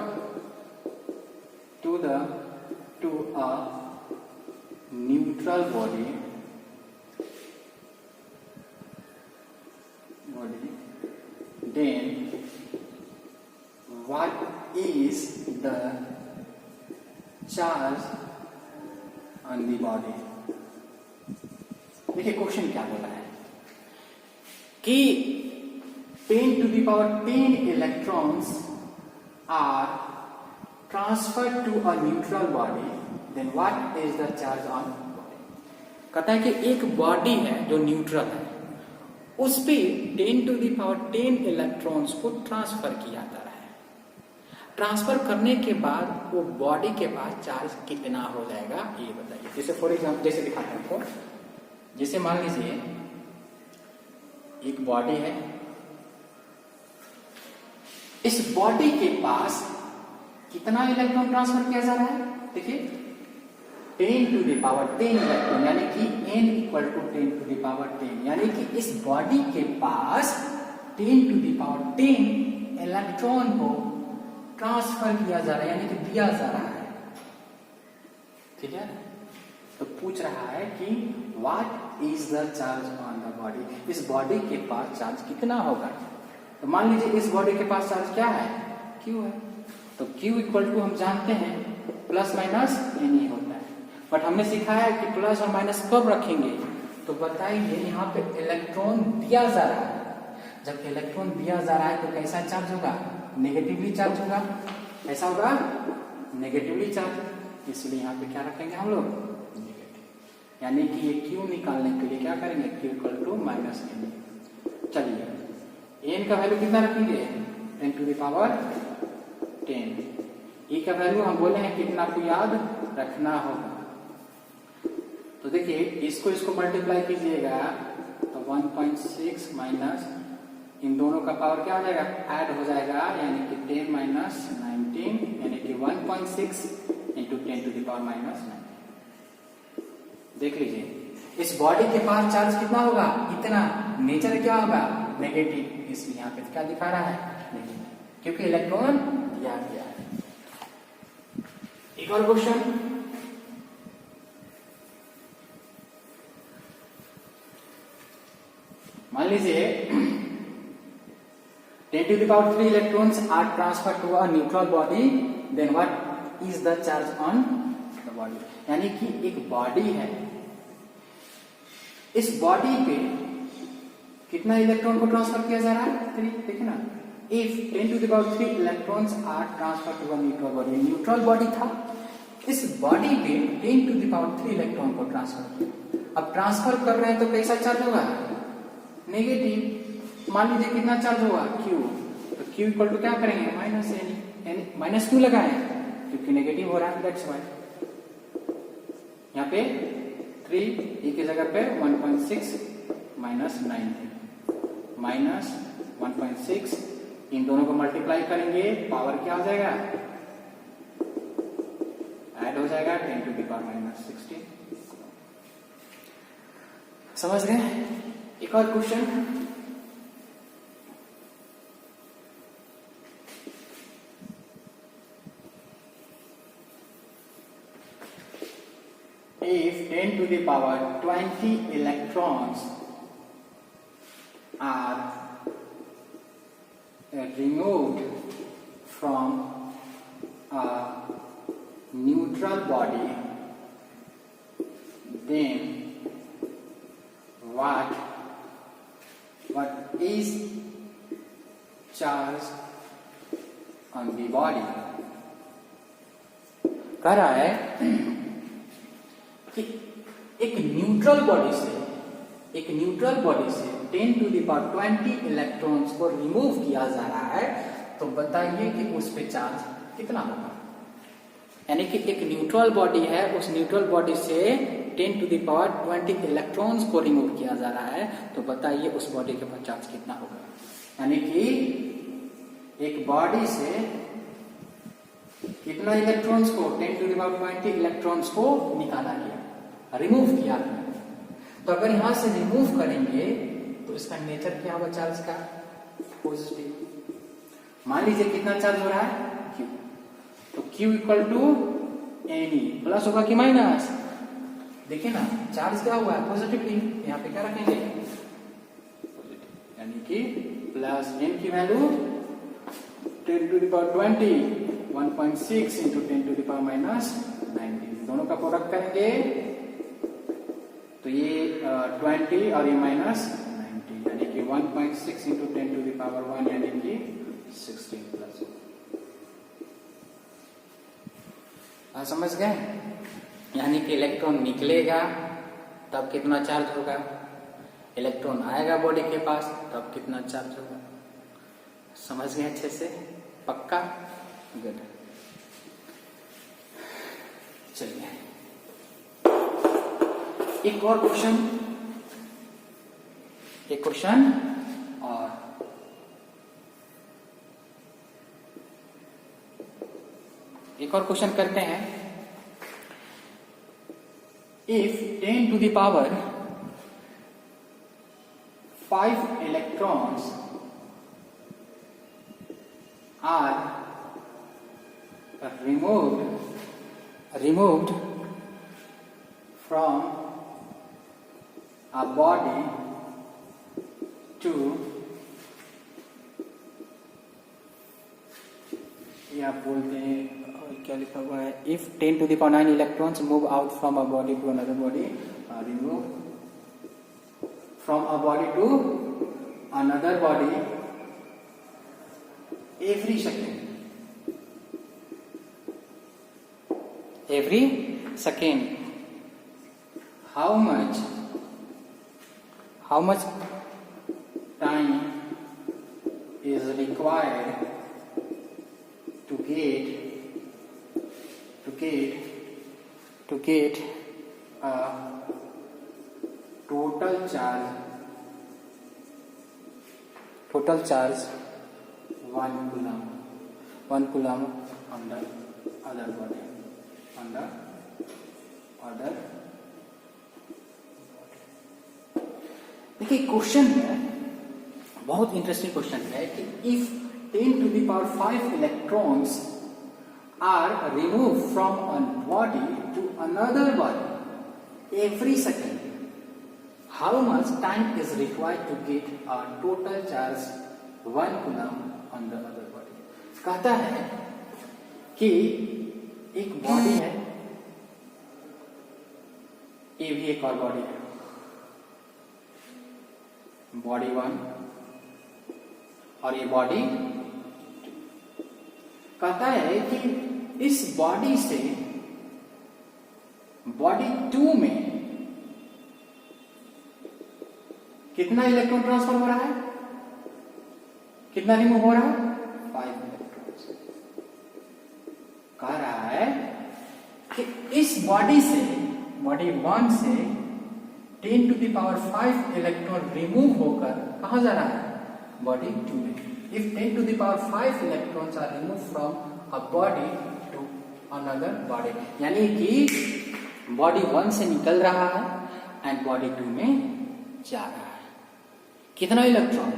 to a neutral body, then what is the charge on the body? देखिए क्वेश्चन क्या बोला है कि 10 to the power 10 electrons are transferred to a neutral body, then what is the charge on body? कहता है कि एक body है जो न्यूट्रल है, उस पे 10 to the power 10 इलेक्ट्रॉन्स को ट्रांसफर किया जा रहा है। ट्रांसफर करने के बाद वो बॉडी के पास चार्ज कितना हो जाएगा ये बताइए। जैसे फॉर एग्जाम्पल जैसे दिखाते हैं आपको, जैसे मान लीजिए एक बॉडी है, इस बॉडी के पास कितना इलेक्ट्रॉन ट्रांसफर किया जा रहा है? देखिए 10 to the power 10 इलेक्ट्रॉन, यानी कि n equal to 10 to the power 10, यानी कि इस बॉडी के पास 10 to the power 10 इलेक्ट्रॉन को ट्रांसफर किया जा रहा है, यानी कि दिया जा रहा है। ठीक है, तो पूछ रहा है कि what is the charge on the body, इस बॉडी के पास चार्ज कितना होगा। तो मान लीजिए इस बॉडी के पास चार्ज क्या है? Q है। तो Q इक्वल टू हम जानते हैं प्लस माइनस एन होता है, बट हमने सीखा है कि प्लस और माइनस कब रखेंगे। तो बताइए यहाँ पे इलेक्ट्रॉन दिया जा रहा है, जब इलेक्ट्रॉन दिया जा रहा है तो कैसा चार्ज होगा? नेगेटिवली चार्ज होगा। कैसा होगा? Negatively charge. इसलिए यहाँ पे क्या रखेंगे हम लोग? नेगेटिव। यानी कि ये Q निकालने के लिए क्या करेंगे? Q equal to minus N. चलिए n का वैल्यू कितना रखेंगे? 10 to the power 10। e का वैल्यू हम बोले हैं कितना आपको याद रखना होगा। तो देखिए इसको मल्टीप्लाई कीजिएगा तो 1.6 माइनस इन दोनों का पावर क्या हो जाएगा? ऐड हो जाएगा, यानी कि 10 माइनस 19, यानी कि 1.6 into 10 to the power minus 19। देख लीजिए इस बॉडी के पास चार्ज कितना होगा? इतना। नेचर क्या होगा? नेगेटिव। इसलिए यहाँ पे क्या दिखा रहा है? नेगेटिव, क्योंकि इलेक्ट्रॉन दिया गया है। एक और क्वेश्चन, मान लीजिए 10 to the power 3 electrons are transferred to a neutral body, then what is the charge on the body? यानी कि एक बॉडी है, इस बॉडी पे कितना इलेक्ट्रॉन को ट्रांसफर किया जा रहा है? 3। देखिए ना, if 10 to the power 3 electrons are transferred to a neutral body, neutral body था, इस बॉडी पे 10 to the power 3 इलेक्ट्रॉन को ट्रांसफर किया। अब ट्रांसफर कर रहे हैं तो कैसा चार्ज होगा? नेगेटिव। मान लीजिए कितना चार्ज होगा? Q। तो Q इक्वल टू क्या करेंगे? Minus N. माइनस क्यों लगाए? क्योंकि नेगेटिव हो रहा है, दैट्स व्हाई। यहाँ पे 3 e की जगह पे 1.6 माइनस 19 माइनस 1.6, इन दोनों को मल्टीप्लाई करेंगे, पावर क्या हो जाएगा? ऐड हो जाएगा 10 to the power माइनस 16। समझ गए? एक और question, if 10 to the power 20 electrons are removed from a neutral body, then what is charge on the body? कह रहा है कि एक न्यूट्रल बॉडी से 10 to the power 20 इलेक्ट्रॉन्स को रिमूव किया जा रहा है, तो बताइए कि उस पे चार्ज कितना होगा। यानी कि एक न्यूट्रल बॉडी है, उस न्यूट्रल बॉडी से 10 to the power 20 इलेक्ट्रॉन्स को रिमूव किया जा रहा है, तो बताइए उस बॉडी के पास चार्ज कितना होगा। यानी कि एक बॉडी से कितना इलेक्ट्रॉन्स को 10 to the power 20 इलेक्ट्रॉन्स को निकाला गया, रिमूव किया गया, तो अगर यहां से रिमूव करेंगे तो इसका नेचर क्या होगा चार्ज का? पॉजिटिव। मान लीजिए कितना चार्ज हो रहा है? Q। तो Q equal to N E, plus होगा कि माइनस? देखिए ना, चार्ज क्या हुआ है? पॉजिटिवली। यहाँ पे क्या रखेंगे? यानी कि प्लस n की value 10 to the power 20, 1.6 into 10 to the power minus 90। दोनों का प्रोडक्ट करेंगे तो ये 20 और ये माइनस 90, यानी कि 1.6 into 10 to the power 1 यानी कि 16 प्लस। समझ गए? यानी कि इलेक्ट्रॉन निकलेगा तब कितना चार्ज होगा, इलेक्ट्रॉन आएगा बॉडी के पास तब कितना चार्ज होगा। समझ गए अच्छे से? पक्का? गुड। चलिए एक और क्वेश्चन, और एक और क्वेश्चन करते हैं। If 10 to the power 5 electrons are removed from a body to, या बोलते हैं क्या लिखा हुआ है, if 10 to the power 9 electrons move out from a body to another body, remove from a body to another body every second, how much time is required to get a total charge 1 coulomb on the other body, देखिए question है, बहुत interesting question है कि if 10 to the power 5 electrons are removed from one body to another body every second, how much time is required to get a total charge 1 coulomb on the other body? कहता है कि एक body है, ये भी एक और body है, बॉडी 1 और ये बॉडी 2। कहता है कि इस बॉडी से बॉडी 2 में कितना इलेक्ट्रॉन ट्रांसफर हो रहा है, कितना रिमूव हो रहा है? 5 इलेक्ट्रॉन्स। कह रहा है कि इस बॉडी से, बॉडी 1 से 10 to the power 5 electron remove होकर कहां जा रहा है? बॉडी 2 में। If 10 to the power 5 electrons are removed from a body to another body, यानी कि बॉडी 1 से निकल रहा है एंड बॉडी 2 में जा रहा है। कितना electron?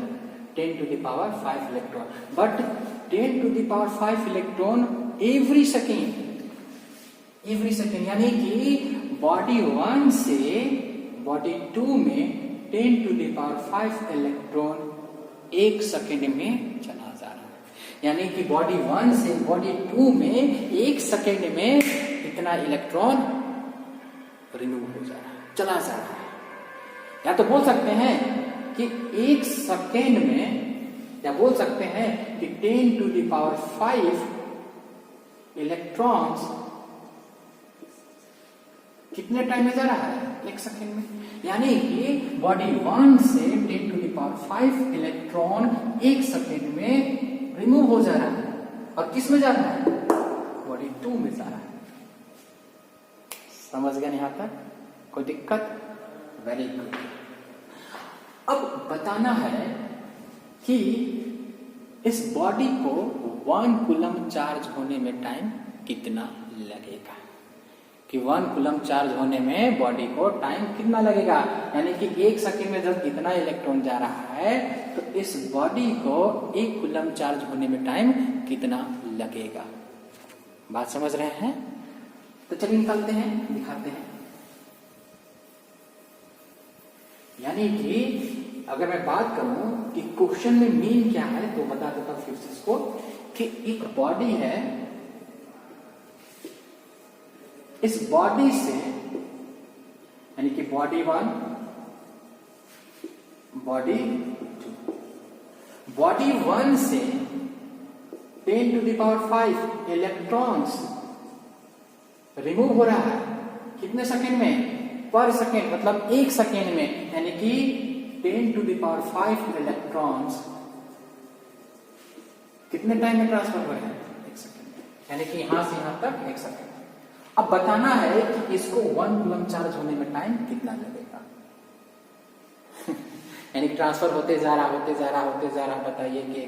10 to the power 5 electron, but 10 to the power 5 electron every second, यानी कि बॉडी 1 से बॉडी 2 में 10 to the power 5 electron 1 second में चला जा रहा है। यानी कि बॉडी 1 से बॉडी 2 में 1 सेकेंड में इतना इलेक्ट्रॉन रिमूव हो जा रहा है, चला जा रहा है। या तो बोल सकते हैं कि 1 सेकेंड में, या बोल सकते हैं कि 10 to the power 5 इलेक्ट्रॉन्स कितने टाइम में जा रहा है? 1 सेकेंड में। यानी कि बॉडी 1 से 10 to the power 5 electron 1 second में रिमूव हो जा रहा है, और किस में जा रहा है? बॉडी 2 में जा रहा है। समझ गए यहां तक? कोई दिक्कत? Very good. अब बताना है कि इस बॉडी को 1 कूलम चार्ज होने में टाइम कितना लगेगा, कि 1 कूलम चार्ज होने में बॉडी को टाइम कितना लगेगा, यानी कि 1 सेकेंड में जब इतना इलेक्ट्रॉन जा रहा है तो इस बॉडी को 1 कूलम चार्ज होने में टाइम कितना लगेगा। बात समझ रहे हैं? तो चलिए निकालते हैं, दिखाते हैं। यानी कि अगर मैं बात करूं कि क्वेश्चन में मीन क्या है तो बता देता हूं फिर से इसको, कि एक बॉडी है, इस बॉडी से यानी कि बॉडी 1, बॉडी 2, बॉडी 1 से 10 to the power 5 electrons remove हो रहा है कितने सेकेंड में? पर सेकेंड, मतलब 1 सेकेंड में, यानी कि 10 टू द पावर 5 इलेक्ट्रॉन्स कितने टाइम में ट्रांसफर हो रहे हैं? 1 सेकेंड में, यानी कि यहां से यहां तक 1 सेकेंड। अब बताना है कि इसको 1 कूलम चार्ज होने में टाइम कितना लगेगा। यानी कि ट्रांसफर होते जा रहा, बताइए कि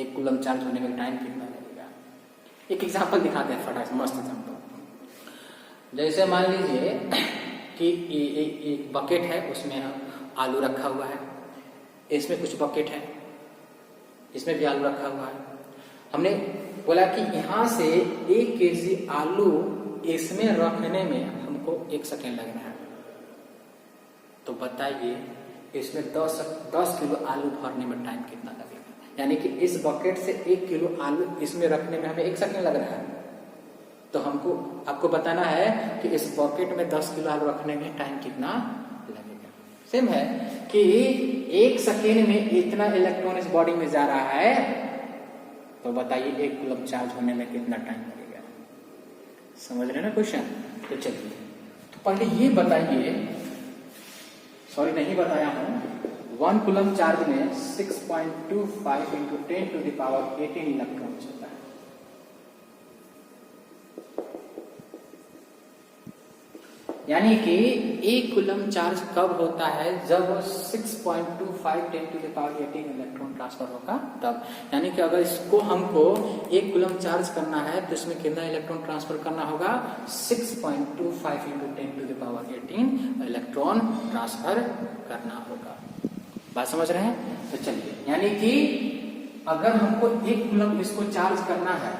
1 कूलम चार्ज होने में टाइम कितना लगेगा। एक एग्जांपल दिखाते हैं, फटाक से, मस्त एग्जांपल। जैसे मान लीजिए कि एक बकेट है, उसमें आलू रखा हुआ है, इसमें कुछ बकेट है, इसमें भी आलू रखा हुआ है। हमने बोला कि यहां से 1 केजी आलू इसमें रखने में हमको 1 सेकेंड लग रहा है, तो बताइए इसमें 10 किलो आलू भरने में टाइम कितना लगेगा। यानी कि इस बकेट से 1 किलो आलू इसमें रखने में हमें 1 सेकेंड लग रहा है, तो आपको बताना है कि इस बकेट में 10 किलो आलू रखने में टाइम कितना लगेगा। सेम है कि 1 सेकेंड में इतना इलेक्ट्रॉन इस बॉडी में जा रहा है, तो बताइए 1 कूलम चार्ज होने में कितना टाइम लगेगा। समझ रहे ना क्वेश्चन? तो चलिए, तो पहले ये बताइए, सॉरी नहीं बताया हूं, 1 कूलम चार्ज में 6.25 into 10 to the power 18 electron चलता है। यानी कि 1 कूलम चार्ज कब होता है? जब 6.25 10 to the power 18 electron transfer होगा तब। यानी कि अगर इसको हमको 1 कूलम चार्ज करना है तो इसमें कितना इलेक्ट्रॉन ट्रांसफर करना होगा? 6.25 into 10 to the power 18 electron transfer करना होगा। बात समझ रहे हैं? तो चलिए, यानी कि अगर हमको 1 कूलम इसको चार्ज करना है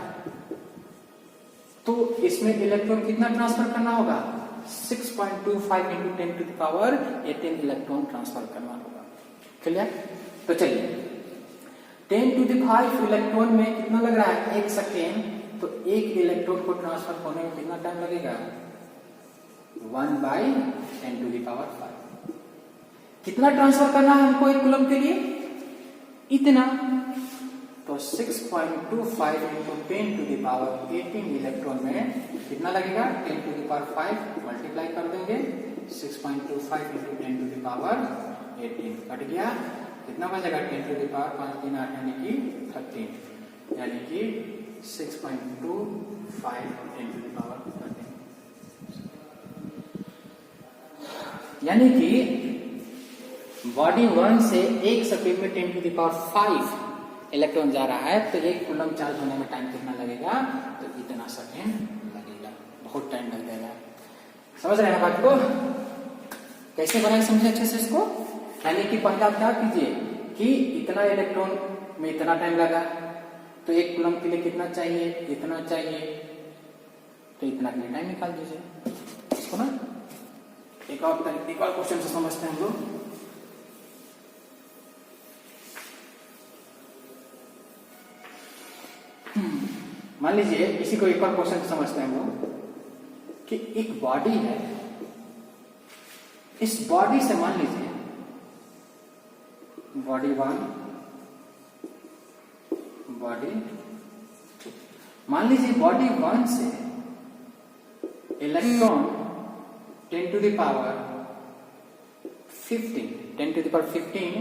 तो इसमें इलेक्ट्रॉन कितना ट्रांसफर करना होगा? 6.25 into 10 to the power 18 electron transfer करना होगा। क्लियर? तो चलिए, 10 टू द 5 इलेक्ट्रॉन में कितना लग रहा है? 1 सेकेंड। तो 1 इलेक्ट्रॉन को ट्रांसफर होने में कितना टाइम लगेगा? 1/10 टू द पावर 5। कितना ट्रांसफर करना है हमको 1 कूलम के लिए? इतना। तो 6.25 into 10 to the power 18 electron में कितना लगेगा? 10 टू द पावर 5 मल्टीप्लाई कर देंगे, 6.25 into 10 to the power 18 cut गया, कितना बचेगा? 10 टू द पावर 5 3 8 यानी कि 13, यानी कि 6.25 10 टू द पावर 13। यानी कि बॉडी 1 से 1 सेकेंड में 10 टू द पावर 5 इलेक्ट्रॉन जा रहा है, तो 1 कूलम चार्ज होने में टाइम कितना लगेगा? तो इतना सेकेंड लगेगा। बहुत टाइम लग जाएगा। समझ रहे हैं बात को? कैसे बनाए समझे अच्छे से इसको। यानी कि पहले आप क्या कीजिए कि इतना इलेक्ट्रॉन में इतना टाइम लगा, तो 1 कूलम के लिए कितना चाहिए? इतना चाहिए, तो इतना के लिए टाइम निकाल दीजिए इसको ना। एक और क्वेश्चन से समझते हैं हम लोग। मान लीजिए इसी को एक और क्वेश्चन समझते हैं हम लोग कि एक बॉडी है, इस बॉडी से मान लीजिए बॉडी 1, बॉडी 2, मान लीजिए बॉडी 1 से electron 10 to the power 15 10 to the power 15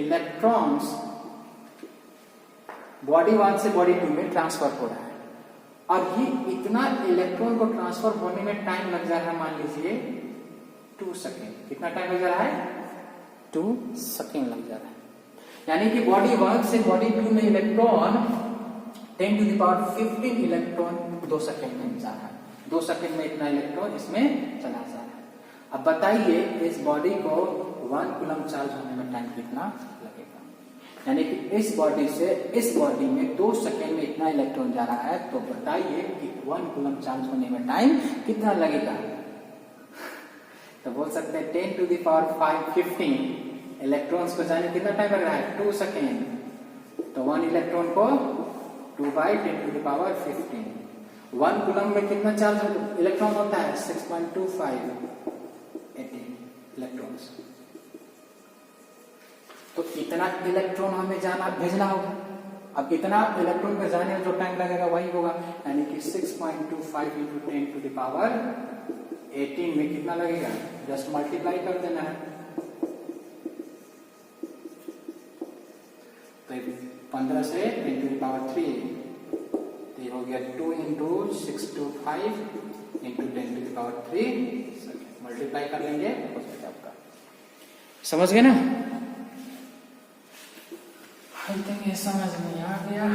electrons body 1 से बॉडी 2 में ट्रांसफर हो रहा है। और ये इतना इलेक्ट्रॉन को ट्रांसफर होने में टाइम लग जा रहा है, मान लीजिए 2 सेकेंड। कितना टाइम लग जा रहा है? 2 सेकेंड लग जा रहा है। यानी कि बॉडी 1 से बॉडी 2 में electron 10 to the power 15 electron 2 second में जा रहा है। 2 सेकंड में इतना इलेक्ट्रॉन इसमें चला जा रहा है। अब बताइए इस बॉडी को 1 कूलम चार्ज होने में टाइम कितना लगेगा? यानी कि इस बॉडी से इस बॉडी में 2 सेकंड में इतना इलेक्ट्रॉन जा रहा है, तो बताइए कि 1 कूलम चार्ज होने में टाइम कितना लगेगा? तो बोल सकते हैं 10 to the power 5 15 इलेक्ट्रॉन्स को जाने कितना टाइम लग रहा है? 2 सेकेंड। तो 1 इलेक्ट्रॉन को 2 by 10 to the power 15। 1 coulomb में कितना चार्ज इलेक्ट्रॉन होता है? 6.25 18 इलेक्ट्रॉन्स। तो इतना इलेक्ट्रॉन हमें जाना भेजना होगा। अब इतना इलेक्ट्रॉन को जाने में जो टाइम लगेगा वही होगा, यानी कि 6.25 into 10 to the power 18 में कितना लगेगा? जस्ट मल्टीप्लाई कर देना है। तो 15 से 10 to the power 3, तो ये हो गया 2 into 625 into 10 to the power 3, multiply कर लेंगे आपका। समझ गए ना? आई थिंक ये समझ में आ गया।